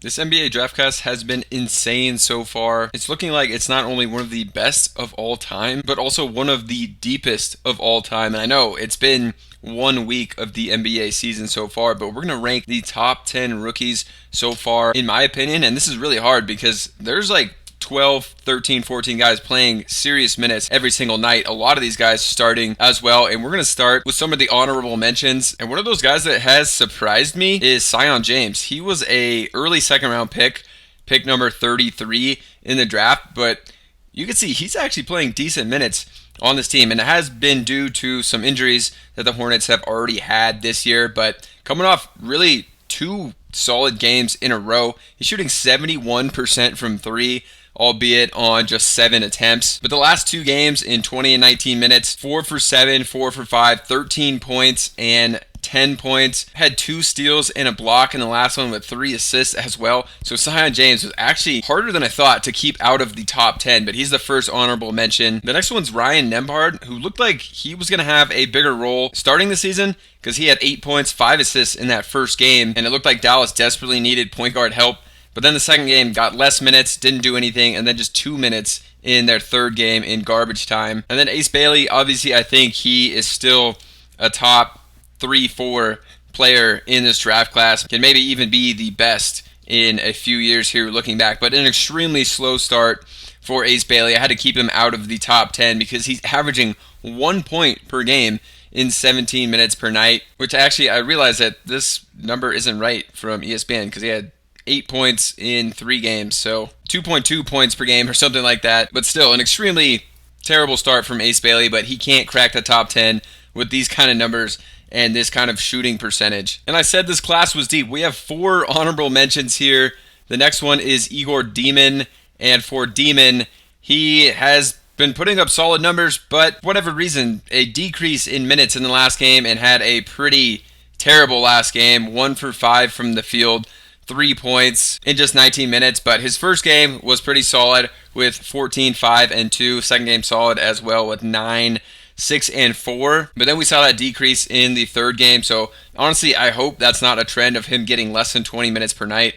This NBA draft class has been insane so far. It's looking like it's not only one of the best of all time, but also one of the deepest of all time. And I know it's been 1 week of the NBA season so far, but we're going to rank the top 10 rookies so far, in my opinion. And this is really hard because there's like 12, 13, 14 guys playing serious minutes every single night. A lot of these guys starting as well. And we're going to start with some of the honorable mentions. And one of those guys that has surprised me is Zion James. He was a early second round pick number 33 in the draft, but you can see he's actually playing decent minutes on this team, and it has been due to some injuries that the Hornets have already had this year, but coming off really two solid games in a row. He's shooting 71% from three, albeit on just 7 attempts. But the last two games in 20 and 19 minutes, 4 for 7, 4 for 5, 13 points and 10 points. Had 2 steals and a block in the last one with 3 assists as well. So Zion James was actually harder than I thought to keep out of the top 10, but he's the first honorable mention. The next one's Ryan Nembhard, who looked like he was going to have a bigger role starting the season because he had 8 points, 5 assists in that first game, and it looked like Dallas desperately needed point guard help. But then the second game got less minutes, didn't do anything, and then just 2 minutes in their third game in garbage time. And then Ace Bailey, obviously I think he is still a top 3-4 player in this draft class. Can maybe even be the best in a few years here looking back. But an extremely slow start for Ace Bailey. I had to keep him out of the top 10 because he's averaging 1 point per game in 17 minutes per night, which actually I realized that this number isn't right from ESPN because he had 8 points in 3 games, so 2.2 points per game or something like that. But still, an extremely terrible start from Ace Bailey, but he can't crack the top 10 with these kind of numbers and this kind of shooting percentage. And I said this class was deep. We have 4 honorable mentions here. The next one is Igor Demon, and for Demon, he has been putting up solid numbers, but for whatever reason, a decrease in minutes in the last game and had a pretty terrible last game. 1 for 5 from the field, 3 points in just 19 minutes, but his first game was pretty solid with 14, 5, and 2. Second game solid as well with 9, 6, and 4. But then we saw that decrease in the third game, so honestly, I hope that's not a trend of him getting less than 20 minutes per night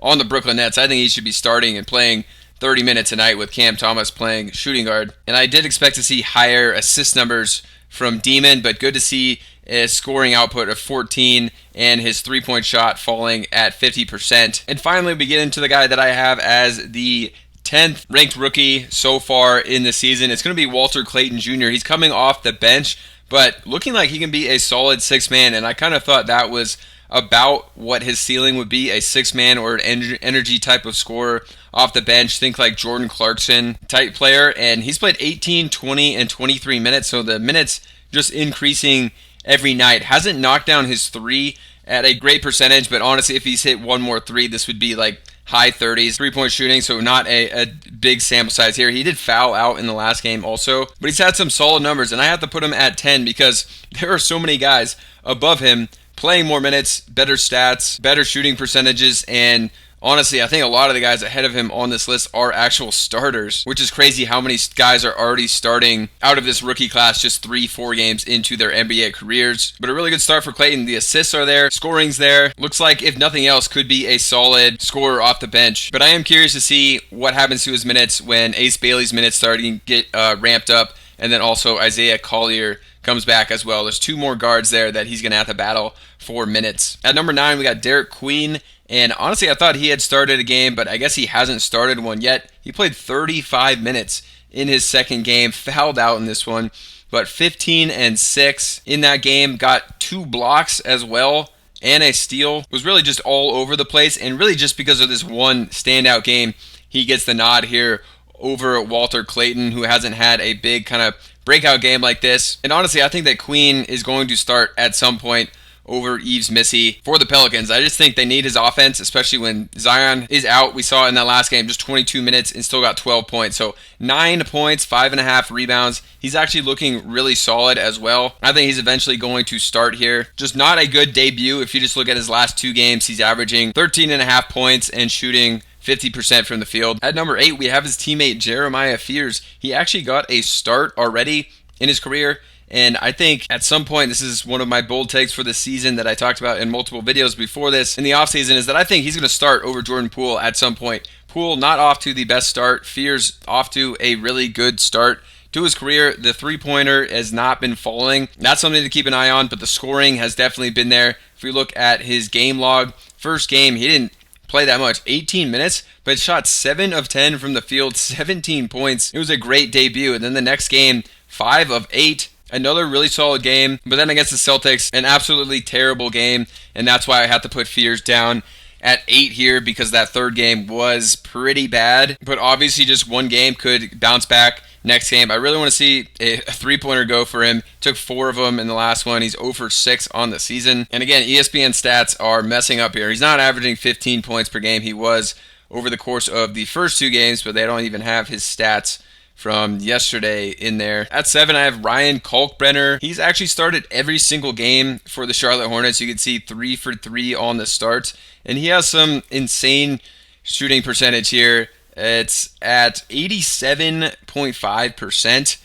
on the Brooklyn Nets. I think he should be starting and playing 30 minutes a night with Cam Thomas playing shooting guard. And I did expect to see higher assist numbers from Demon, but good to see a scoring output of 14 and his three-point shot falling at 50%. And finally, we get into the guy that I have as the 10th ranked rookie so far in the season. It's going to be Walter Clayton Jr. He's coming off the bench, but looking like he can be a solid 6-man, and I kind of thought that was about what his ceiling would be, a 6-man or an energy type of scorer off the bench. Think like Jordan Clarkson type player, and he's played 18, 20, and 23 minutes, so the minutes just increasing every night. Hasn't knocked down his 3 at a great percentage, but honestly, if he's hit one more 3, this would be like high 30s three-point shooting, so not a big sample size here. He did foul out in the last game also, but he's had some solid numbers, and I have to put him at 10 because there are so many guys above him playing more minutes, better stats, better shooting percentages, and honestly, I think a lot of the guys ahead of him on this list are actual starters, which is crazy how many guys are already starting out of this rookie class just 3-4 games into their NBA careers. But a really good start for Clayton. The assists are there, scoring's there. Looks like, if nothing else, could be a solid scorer off the bench. But I am curious to see what happens to his minutes when Ace Bailey's minutes starting to get ramped up, and then also Isaiah Collier comes back as well. There's 2 more guards there that he's going to have to battle for minutes. At number 9, we got Derek Queen. And honestly, I thought he had started a game, but I guess he hasn't started one yet. He played 35 minutes in his second game, fouled out in this one, but 15 and 6 in that game, got 2 blocks as well, and a steal. Was really just all over the place, and really just because of this one standout game, he gets the nod here over Walter Clayton, who hasn't had a big kind of breakout game like this. And honestly, I think that Queen is going to start at some point over Yves Missy for the Pelicans. I just think they need his offense, especially when Zion is out. We saw in that last game just 22 minutes and still got 12 points. So 9 points, 5.5 rebounds. He's actually looking really solid as well. I think he's eventually going to start here. Just not a good debut. If you just look at his last 2 games, he's averaging 13.5 points and shooting 50% from the field. At number 8, we have his teammate Jeremiah Fears. He actually got a start already in his career And I think at some point, this is one of my bold takes for the season that I talked about in multiple videos before this in the offseason, is that I think he's going to start over Jordan Poole at some point. Poole not off to the best start. Fears off to a really good start to his career. The three-pointer has not been falling. That's something to keep an eye on, but the scoring has definitely been there. If we look at his game log, first game, he didn't play that much, 18 minutes, but shot 7 of 10 from the field, 17 points. It was a great debut. And then the next game, 5 of 8. Another really solid game, but then against the Celtics, an absolutely terrible game, and that's why I have to put Fears down at 8 here, because that third game was pretty bad. But obviously just one game could bounce back next game. I really want to see a three-pointer go for him. Took 4 of them in the last one. He's 0 for 6 on the season. And again, ESPN stats are messing up here. He's not averaging 15 points per game. He was over the course of the first 2 games, but they don't even have his stats from yesterday in there. At 7, I have Ryan Kalkbrenner. He's actually started every single game for the Charlotte Hornets. You can see 3 for 3 on the start. And he has some insane shooting percentage here. It's at 87.5%.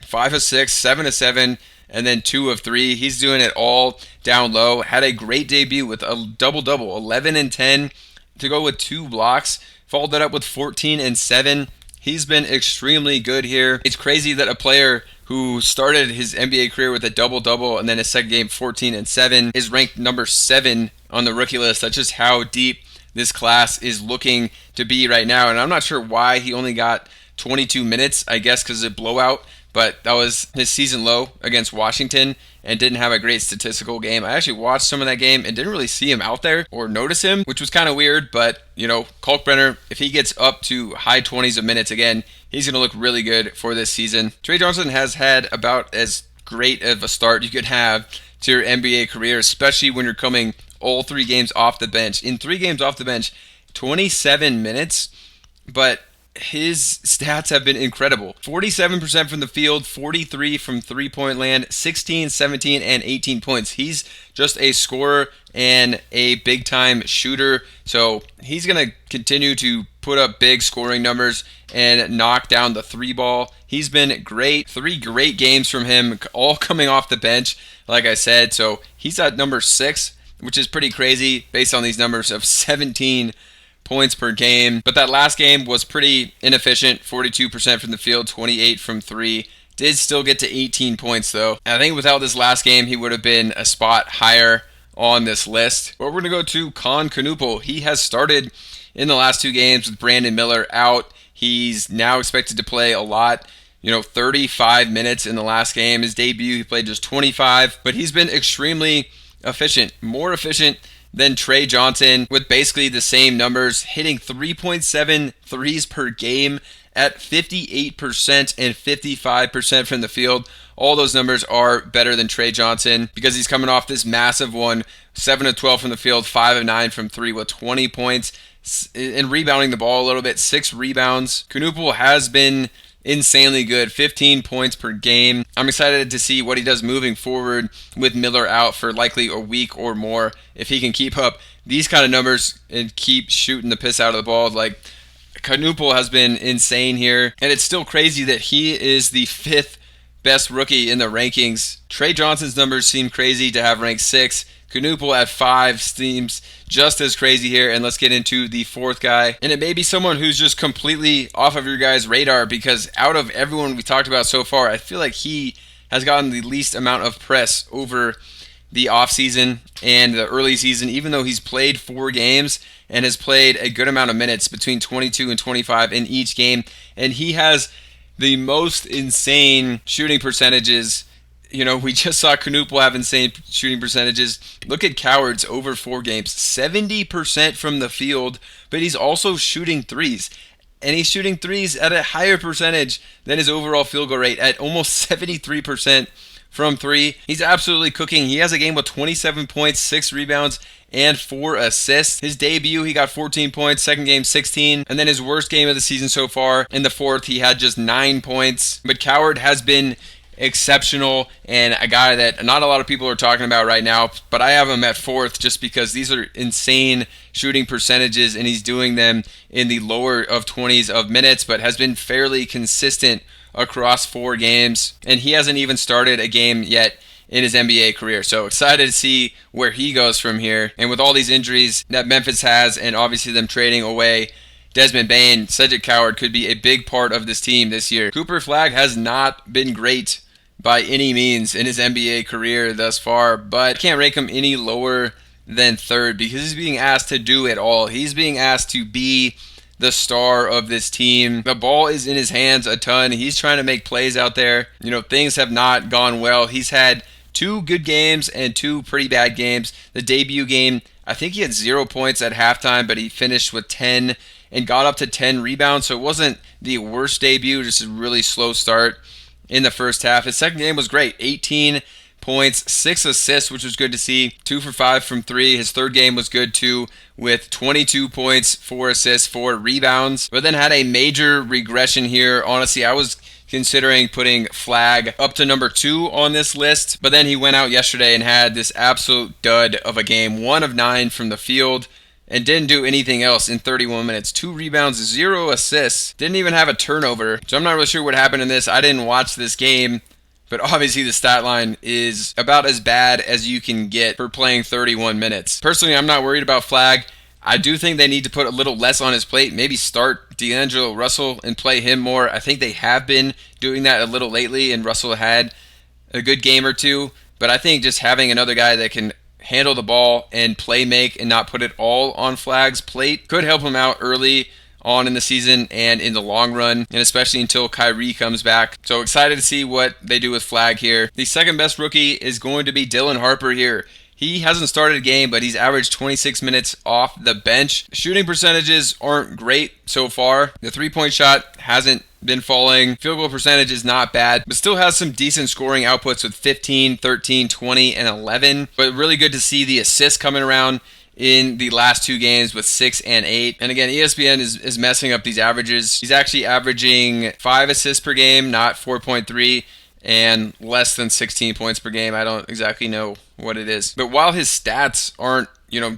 5 of 6, 7 of 7, and then 2 of 3. He's doing it all down low. Had a great debut with a double-double, 11 and 10 to go with 2 blocks. Followed that up with 14 and 7. He's been extremely good here. It's crazy that a player who started his NBA career with a double-double and then his second game 14 and 7 is ranked number 7 on the rookie list. That's just how deep this class is looking to be right now. And I'm not sure why he only got 22 minutes, I guess because of a blowout. But that was his season low against Washington and didn't have a great statistical game. I actually watched some of that game and didn't really see him out there or notice him, which was kind of weird. But, Kalkbrenner, if he gets up to high 20s of minutes again, he's going to look really good for this season. Trey Johnson has had about as great of a start you could have to your NBA career, especially when you're coming all 3 games off the bench. In 3 games off the bench, 27 minutes, but his stats have been incredible. 47% from the field, 43 from three-point land, 16, 17, and 18 points. He's just a scorer and a big-time shooter, so he's going to continue to put up big scoring numbers and knock down the 3-ball. He's been great. 3 great games from him, all coming off the bench, like I said. So he's at number 6, which is pretty crazy based on these numbers of 17 points per game. But that last game was pretty inefficient. 42% from the field, 28 from 3. Did still get to 18 points though. And I think without this last game, he would have been a spot higher on this list. But we're going to go to Con Knuppel. He has started in the last 2 games with Brandon Miller out. He's now expected to play a lot. 35 minutes in the last game. His debut, he played just 25. But he's been extremely efficient. More efficient than Trey Johnson with basically the same numbers, hitting 3.7 threes per game at 58% and 55% from the field. All those numbers are better than Trey Johnson because he's coming off this massive one, 7 of 12 from the field, 5 of 9 from 3 with 20 points and rebounding the ball a little bit, 6 rebounds. Knuppel has been insanely good, 15 points per game. I'm excited to see what he does moving forward with Miller out for likely a week or more. If he can keep up these kind of numbers and keep shooting the piss out of the ball, Knuppel has been insane here. And it's still crazy that he is the 5th best rookie in the rankings. Trey Johnson's numbers seem crazy to have ranked 6. Knuppel at 5 seems just as crazy here. And let's get into the 4th guy. And it may be someone who's just completely off of your guys' radar because out of everyone we talked about so far, I feel like he has gotten the least amount of press over the offseason and the early season, even though he's played 4 games and has played a good amount of minutes, between 22 and 25 in each game. And he has the most insane shooting percentages. We just saw Knuppel have insane shooting percentages. Look at Coward's over 4 games. 70% from the field, but he's also shooting threes. And he's shooting threes at a higher percentage than his overall field goal rate at almost 73% from 3. He's absolutely cooking. He has a game with 27 points, 6 rebounds, and 4 assists. His debut, he got 14 points. Second game, 16. And then his worst game of the season so far, in the 4th, he had just 9 points. But Coward has been exceptional and a guy that not a lot of people are talking about right now, but I have him at 4th just because these are insane shooting percentages and he's doing them in the lower of 20s of minutes, but has been fairly consistent across 4 games, and he hasn't even started a game yet in his NBA career. So excited to see where he goes from here. And with all these injuries that Memphis has, and obviously them trading away Desmond Bane, Cedric Coward could be a big part of this team this year. Cooper Flagg has not been great by any means in his NBA career thus far, but can't rank him any lower than third because he's being asked to do it all. He's being asked to be the star of this team. The ball is in his hands a ton. He's trying to make plays out there. Things have not gone well. He's had 2 good games and 2 pretty bad games. The debut game, I think he had 0 points at halftime, but he finished with 10 and got up to 10 rebounds, so it wasn't the worst debut, just a really slow start in the first half. His second game was great, 18 points, 6 assists, which was good to see, 2 for 5 from 3. His third game was good too, with 22 points, 4 assists, 4 rebounds, but then had a major regression here. Honestly, I was considering putting Flagg up to number 2 on this list, but then he went out yesterday and had this absolute dud of a game, 1 of 9 from the field, and didn't do anything else in 31 minutes. 2 rebounds, 0 assists. Didn't even have a turnover. So I'm not really sure what happened in this. I didn't watch this game, but obviously the stat line is about as bad as you can get for playing 31 minutes. Personally, I'm not worried about Flagg. I do think they need to put a little less on his plate. Maybe start D'Angelo Russell and play him more. I think they have been doing that a little lately, and Russell had a good game or 2. But I think just having another guy that can handle the ball and play make and not put it all on Flagg's plate could help him out early on in the season and in the long run, and especially until Kyrie comes back. So excited to see what they do with Flagg here. The second best rookie is going to be Dylan Harper here. He hasn't started a game, but he's averaged 26 minutes off the bench. Shooting percentages aren't great so far. The 3-point shot hasn't been falling. Field goal percentage is not bad, but still has some decent scoring outputs with 15, 13, 20, and 11. But really good to see the assists coming around in the last 2 games with 6 and 8. And again, ESPN is messing up these averages. He's actually averaging 5 assists per game, not 4.3, and less than 16 points per game. I don't exactly know what it is. But while his stats aren't,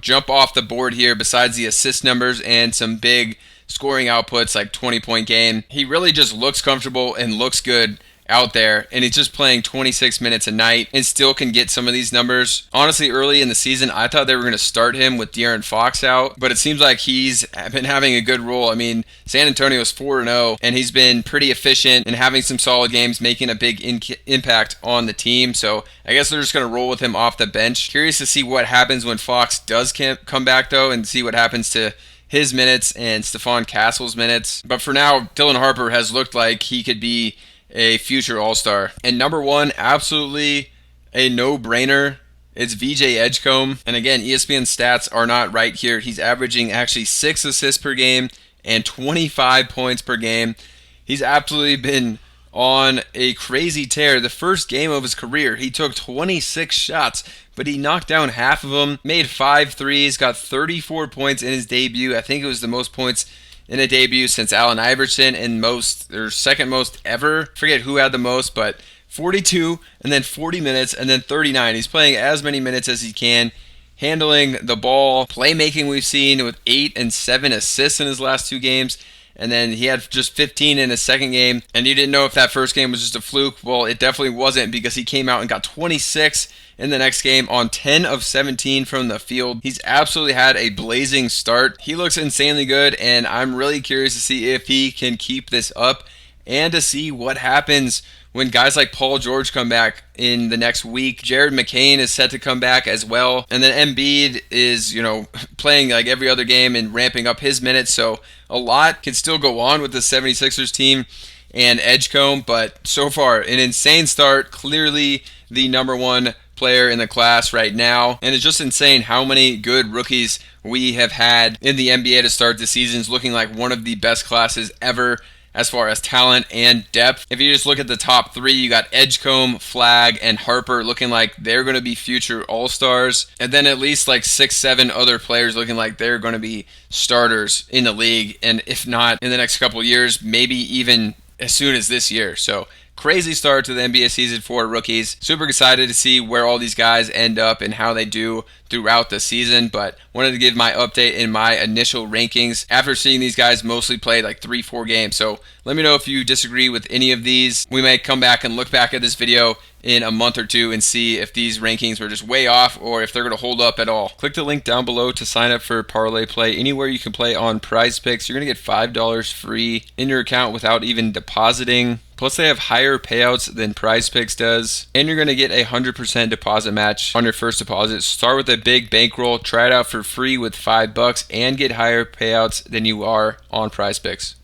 jump off the board here, besides the assist numbers and some big scoring outputs like 20-point game, he really just looks comfortable and looks good out there, and he's just playing 26 minutes a night and still can get some of these numbers. Honestly, early in the season, I thought they were going to start him with De'Aaron Fox out, but it seems like he's been having a good role. I mean, San Antonio's 4-0, and he's been pretty efficient and having some solid games, making a big impact on the team. So I guess they're just going to roll with him off the bench. Curious to see what happens when Fox does come back, though, and see what happens to his minutes and Stephon Castle's minutes. But for now, Dylan Harper has looked like he could be a future All-Star. And number 1, absolutely a no-brainer, it's VJ Edgecombe. And again, ESPN stats are not right here. He's averaging actually 6 assists per game and 25 points per game. He's absolutely been on a crazy tear. The first game of his career, he took 26 shots, but he knocked down half of them, made 5 threes, got 34 points in his debut. I think it was the most points in a debut since Allen Iverson, and second most ever. Forget who had the most, but 42 and then 40 minutes and then 39. He's playing as many minutes as he can, handling the ball, playmaking we've seen with 8 and 7 assists in his last 2 games. And then he had just 15 in his second game, and you didn't know if that first game was just a fluke. Well, it definitely wasn't, because he came out and got 26 in the next game on 10 of 17 from the field. He's absolutely had a blazing start. He looks insanely good, and I'm really curious to see if he can keep this up and to see what happens when guys like Paul George come back in the next week. Jared McCain is set to come back as well. And then Embiid is, playing like every other game and ramping up his minutes. So a lot can still go on with the 76ers team and Edgecombe. But so far, an insane start. Clearly the number 1 player in the class right now. And it's just insane how many good rookies we have had in the NBA to start the season. It's looking like one of the best classes ever as far as talent and depth. If you just look at the top 3, you got Edgecombe, Flagg, and Harper looking like they're going to be future All-Stars. And then at least like 6-7 other players looking like they're going to be starters in the league. And if not in the next couple of years, maybe even as soon as this year. So Crazy start to the NBA season for rookies. Super excited to see where all these guys end up and how they do throughout the season, but wanted to give my update in my initial rankings after seeing these guys mostly play like 3-4 games. So let me know if you disagree with any of these. We may come back and look back at this video in a month or two and see if these rankings were just way off or if they're going to hold up at all. Click the link down below to sign up for Parlay Play. Anywhere you can play on Prize Picks, you're going to get $5 free in your account without even depositing. Plus, they have higher payouts than Prize Picks does, and you're going to get a 100% deposit match on your first deposit. Start with a big bankroll, try it out for free with $5, and get higher payouts than you are on Prize Picks.